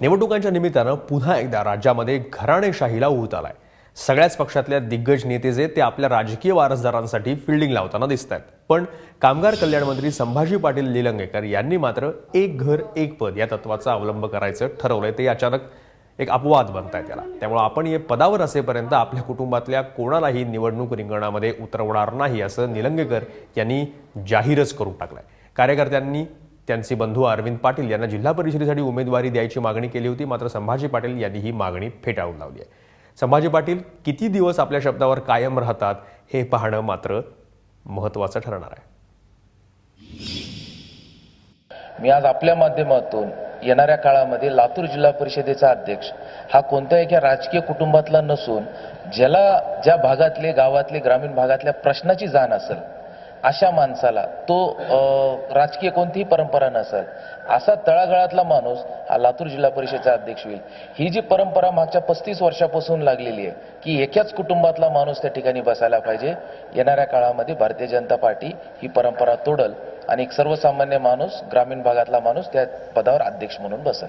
निवडणुकांच्या निमित्तानं पुन्हा एकदा राज्यामध्ये घराणेशाहीला ऊत आलाय। सगळ्याच पक्षातल्या दिग्गज नेते जे ते आपल्या राजकीय वारसदारांसाठी फिल्डिंग लावताना दिसत आहेत। पण कामगार कल्याण मंत्री संभाजी पाटील निलंगेकर यांनी मात्र एक घर एक पद या तत्वाचा अवलंब करायचं ठरवलंय। ते अचानक एक अपवाद बनताय त्याला। त्यामुळे आपण हे पदावर असेपर्यंत आपल्या कुटुंबातल्या कोणालाही निवडणूक रिंगणामध्ये उतरवणार नाही असं निलंगेकर यांनी जाहीरच करून टाकलंय। कार्यकर्त्यांनी त्यांचे बंधू अरविंद पाटील यांना जिल्हा परिषदेसाठी उमेदवारी द्यायची मागणी केली होती, मात्र संभाजी पाटील यांनी ही मागणी फेटाळून लावली आहे। संभाजी पाटील किती दिवस आपल्या शब्दावर कायम राहतात हे पाहणं मात्र महत्त्वाचं ठरणार आहे। मी आज आपल्या माध्यमातून येणाऱ्या काळामध्ये लातूर जिल्हा परिषदेचा अध्यक्ष हा कोणत्याही एका राजकीय कुटुंबातला नसून ज्याला ज्या भागातले गावातले ग्रामीण भागातल्या प्रश्नाची जाण असेल अशा माणसाला तो राजकीय कोणतीही परंपरा नसेल असा तळागाळातला माणूस हा लातूर जिल्हा परिषदेचा अध्यक्ष होईल। ही जी परंपरा मागच्या 35 वर्षापासून लागलेली आहे की एकाच कुटुंबातला माणूस त्या ठिकाणी बसायला पाहिजे, येणाऱ्या काळामध्ये भारतीय जनता पार्टी ही परंपरा तोडल आणि एक सर्वसामान्य माणूस ग्रामीण भागातला माणूस त्या पदावर अध्यक्ष म्हणून बसेल।